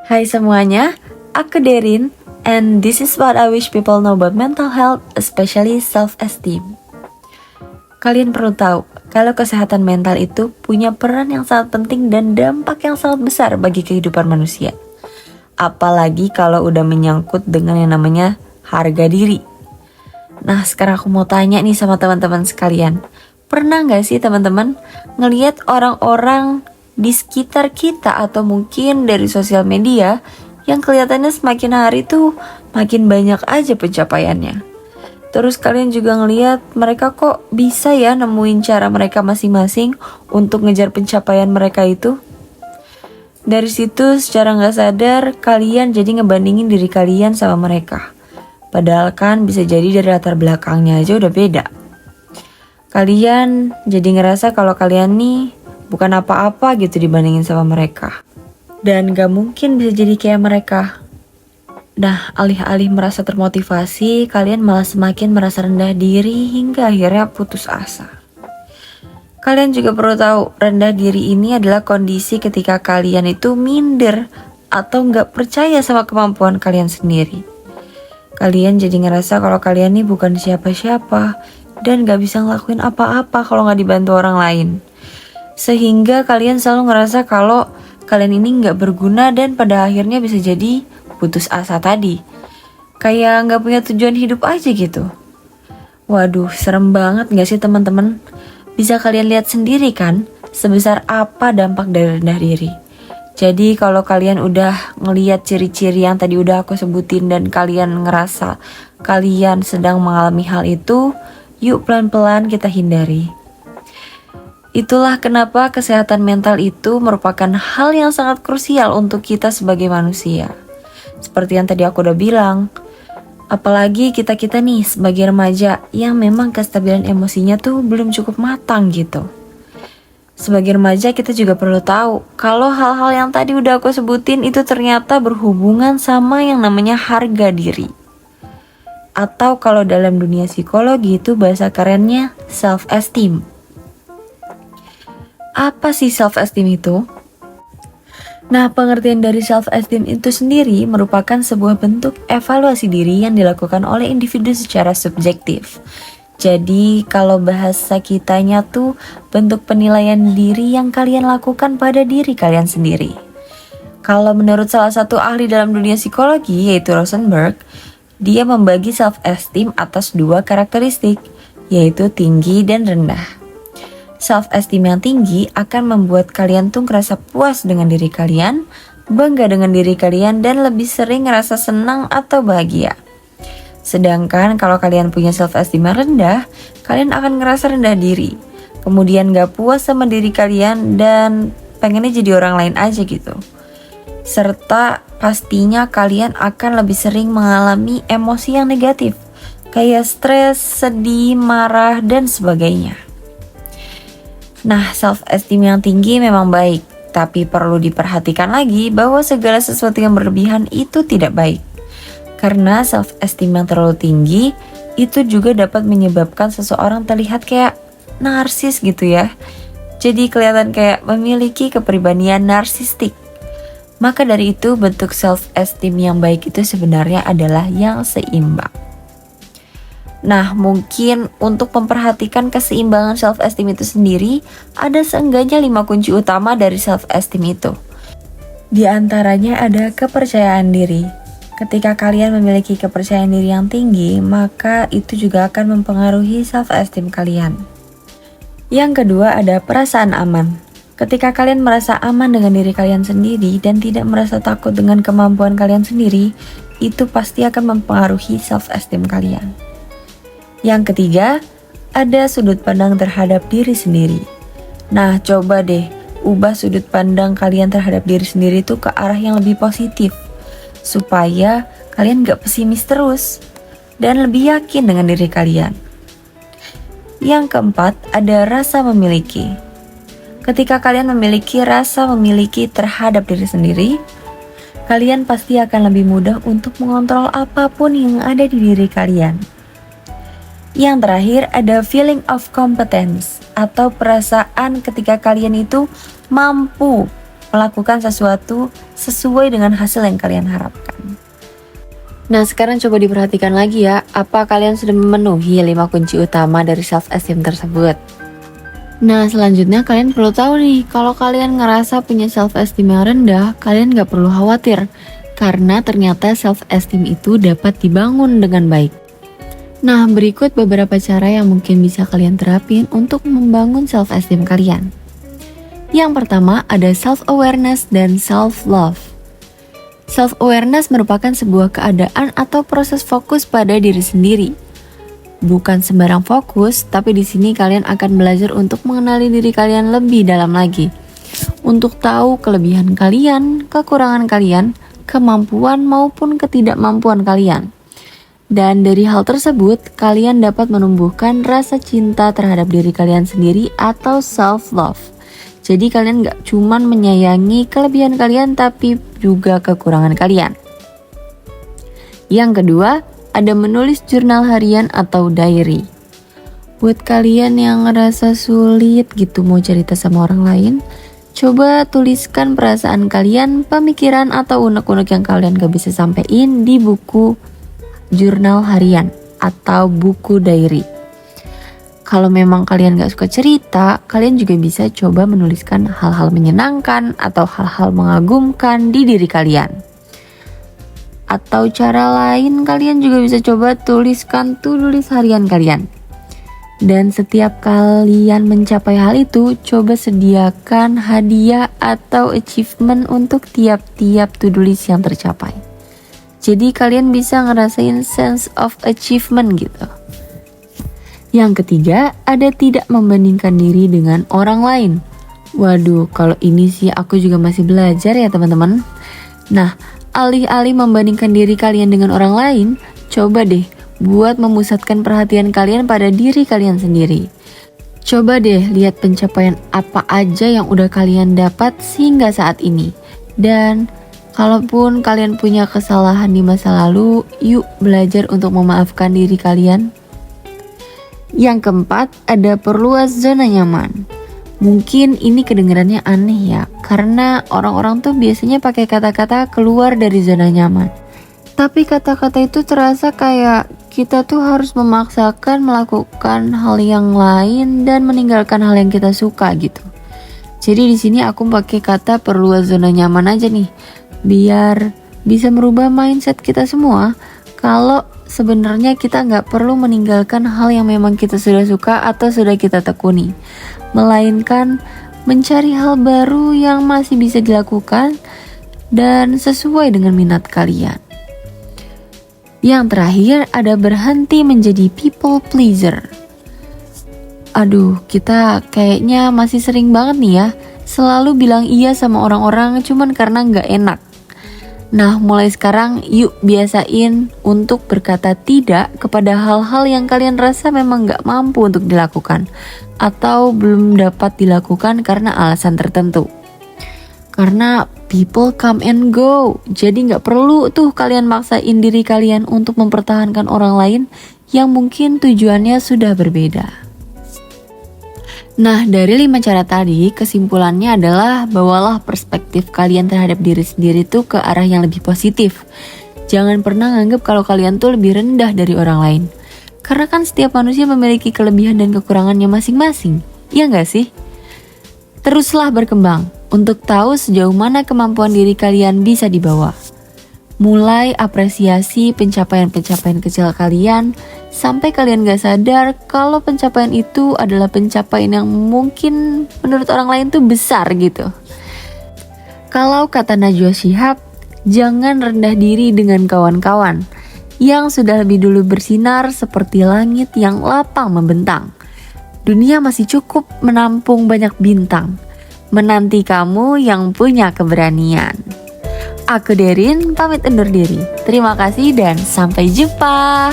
Hai semuanya, aku Derin, and this is what I wish people know about mental health, especially self-esteem. Kalian perlu tahu, kalau kesehatan mental itu punya peran yang sangat penting dan dampak yang sangat besar bagi kehidupan manusia. Apalagi kalau udah menyangkut dengan yang namanya harga diri. Nah, sekarang aku mau tanya nih sama teman-teman sekalian. Pernah gak sih teman-teman ngelihat orang-orang di sekitar kita atau mungkin dari sosial media yang kelihatannya semakin hari tuh makin banyak aja pencapaiannya. Terus kalian juga ngelihat mereka kok bisa ya nemuin cara mereka masing-masing untuk ngejar pencapaian mereka itu. Dari situ secara gak sadar kalian jadi ngebandingin diri kalian sama mereka. Padahal kan bisa jadi dari latar belakangnya aja udah beda. Kalian jadi ngerasa kalau kalian nih bukan apa-apa gitu dibandingin sama mereka. Dan gak mungkin bisa jadi kayak mereka. Nah, alih-alih merasa termotivasi, kalian malah semakin merasa rendah diri hingga akhirnya putus asa. Kalian juga perlu tahu, rendah diri ini adalah kondisi ketika kalian itu minder atau gak percaya sama kemampuan kalian sendiri. Kalian jadi ngerasa kalau kalian nih bukan siapa-siapa dan gak bisa ngelakuin apa-apa kalau gak dibantu orang lain. Sehingga kalian selalu ngerasa kalau kalian ini gak berguna dan pada akhirnya bisa jadi putus asa tadi. Kayak gak punya tujuan hidup aja gitu. Waduh, serem banget gak sih teman-teman? Bisa kalian lihat sendiri kan sebesar apa dampak dari rendah diri. Jadi kalau kalian udah ngelihat ciri-ciri yang tadi udah aku sebutin dan kalian ngerasa kalian sedang mengalami hal itu, yuk pelan-pelan kita hindari. Itulah kenapa kesehatan mental itu merupakan hal yang sangat krusial untuk kita sebagai manusia. Seperti yang tadi aku udah bilang, apalagi kita-kita nih sebagai remaja yang memang kestabilan emosinya tuh belum cukup matang gitu. Sebagai remaja kita juga perlu tahu kalau hal-hal yang tadi udah aku sebutin itu ternyata berhubungan sama yang namanya harga diri. Atau kalau dalam dunia psikologi itu bahasa kerennya self-esteem. Apa sih self-esteem itu? Nah, pengertian dari self-esteem itu sendiri merupakan sebuah bentuk evaluasi diri yang dilakukan oleh individu secara subjektif. Jadi, kalau bahasa kitanya tuh bentuk penilaian diri yang kalian lakukan pada diri kalian sendiri. Kalau menurut salah satu ahli dalam dunia psikologi, yaitu Rosenberg, dia membagi self-esteem atas dua karakteristik, yaitu tinggi dan rendah. Self-esteem yang tinggi akan membuat kalian tuh ngerasa puas dengan diri kalian, bangga dengan diri kalian, dan lebih sering ngerasa senang atau bahagia. Sedangkan kalau kalian punya self-esteem yang rendah, kalian akan ngerasa rendah diri, kemudian gak puas sama diri kalian dan pengennya jadi orang lain aja gitu. Serta pastinya kalian akan lebih sering mengalami emosi yang negatif, kayak stres, sedih, marah, dan sebagainya. Nah, self-esteem yang tinggi memang baik, tapi perlu diperhatikan lagi bahwa segala sesuatu yang berlebihan itu tidak baik. Karena self-esteem yang terlalu tinggi itu juga dapat menyebabkan seseorang terlihat kayak narsis gitu ya. Jadi kelihatan kayak memiliki kepribadian narsistik. Maka dari itu bentuk self-esteem yang baik itu sebenarnya adalah yang seimbang. Nah, mungkin untuk memperhatikan keseimbangan self-esteem itu sendiri, ada seenggaknya 5 kunci utama dari self-esteem itu. Di antaranya ada kepercayaan diri. Ketika kalian memiliki kepercayaan diri yang tinggi, maka itu juga akan mempengaruhi self-esteem kalian. Yang kedua ada perasaan aman. Ketika kalian merasa aman dengan diri kalian sendiri dan tidak merasa takut dengan kemampuan kalian sendiri, itu pasti akan mempengaruhi self-esteem kalian. Yang ketiga, ada sudut pandang terhadap diri sendiri. Nah, coba deh ubah sudut pandang kalian terhadap diri sendiri itu ke arah yang lebih positif, supaya kalian gak pesimis terus dan lebih yakin dengan diri kalian. Yang keempat, ada rasa memiliki. Ketika kalian memiliki rasa memiliki terhadap diri sendiri, kalian pasti akan lebih mudah untuk mengontrol apapun yang ada di diri kalian. Yang terakhir ada feeling of competence atau perasaan ketika kalian itu mampu melakukan sesuatu sesuai dengan hasil yang kalian harapkan. Nah, sekarang coba diperhatikan lagi ya, apa kalian sudah memenuhi 5 kunci utama dari self-esteem tersebut? Nah, selanjutnya kalian perlu tahu nih, kalau kalian ngerasa punya self-esteem yang rendah, kalian gak perlu khawatir, karena ternyata self-esteem itu dapat dibangun dengan baik. Nah, berikut beberapa cara yang mungkin bisa kalian terapin untuk membangun self-esteem kalian. Yang pertama ada self-awareness dan self-love. Self-awareness merupakan sebuah keadaan atau proses fokus pada diri sendiri. Bukan sembarang fokus, tapi di sini kalian akan belajar untuk mengenali diri kalian lebih dalam lagi. Untuk tahu kelebihan kalian, kekurangan kalian, kemampuan maupun ketidakmampuan kalian. Dan dari hal tersebut, kalian dapat menumbuhkan rasa cinta terhadap diri kalian sendiri atau self-love. Jadi kalian gak cuman menyayangi kelebihan kalian tapi juga kekurangan kalian. Yang kedua, ada menulis jurnal harian atau diary. Buat kalian yang ngerasa sulit gitu mau cerita sama orang lain, coba tuliskan perasaan kalian, pemikiran atau unek-unek yang kalian gak bisa sampein di buku jurnal harian atau buku diary. Kalau memang kalian gak suka cerita, kalian juga bisa coba menuliskan hal-hal menyenangkan atau hal-hal mengagumkan di diri kalian. Atau cara lain, kalian juga bisa coba tuliskan to-do list harian kalian. Dan setiap kalian mencapai hal itu, coba sediakan hadiah atau achievement untuk tiap-tiap to-do list yang tercapai. Jadi kalian bisa ngerasain sense of achievement gitu. Yang ketiga, ada tidak membandingkan diri dengan orang lain. Waduh, kalau ini sih aku juga masih belajar ya teman-teman. Nah, alih-alih membandingkan diri kalian dengan orang lain, coba deh buat memusatkan perhatian kalian pada diri kalian sendiri. Coba deh lihat pencapaian apa aja yang udah kalian dapat hingga saat ini. Dan kalaupun kalian punya kesalahan di masa lalu, yuk belajar untuk memaafkan diri kalian. Yang keempat, ada perluas zona nyaman. Mungkin ini kedengarannya aneh ya, karena orang-orang tuh biasanya pakai kata-kata keluar dari zona nyaman. Tapi kata-kata itu terasa kayak kita tuh harus memaksakan melakukan hal yang lain dan meninggalkan hal yang kita suka gitu. Jadi di sini aku pakai kata perluas zona nyaman aja nih, biar bisa merubah mindset kita semua. Kalau sebenarnya kita nggak perlu meninggalkan hal yang memang kita sudah suka atau sudah kita tekuni, melainkan mencari hal baru yang masih bisa dilakukan dan sesuai dengan minat kalian. Yang terakhir ada berhenti menjadi people pleaser. Aduh, kita kayaknya masih sering banget nih ya, selalu bilang iya sama orang-orang cuman karena nggak enak. Nah, mulai sekarang yuk biasain untuk berkata tidak kepada hal-hal yang kalian rasa memang gak mampu untuk dilakukan atau belum dapat dilakukan karena alasan tertentu. Karena people come and go, jadi gak perlu tuh kalian maksain diri kalian untuk mempertahankan orang lain yang mungkin tujuannya sudah berbeda. Nah, dari 5 cara tadi, kesimpulannya adalah bawalah perspektif kalian terhadap diri sendiri tuh ke arah yang lebih positif. Jangan pernah nganggap kalau kalian tuh lebih rendah dari orang lain. Karena kan setiap manusia memiliki kelebihan dan kekurangannya masing-masing, iya gak sih? Teruslah berkembang untuk tahu sejauh mana kemampuan diri kalian bisa dibawa. Mulai apresiasi pencapaian-pencapaian kecil kalian, sampai kalian gak sadar kalau pencapaian itu adalah pencapaian yang mungkin menurut orang lain tuh besar gitu. Kalau kata Najwa Shihab, jangan rendah diri dengan kawan-kawan yang sudah lebih dulu bersinar seperti langit yang lapang membentang. Dunia masih cukup menampung banyak bintang, menanti kamu yang punya keberanian. Aku Derin, pamit undur diri. Terima kasih dan sampai jumpa.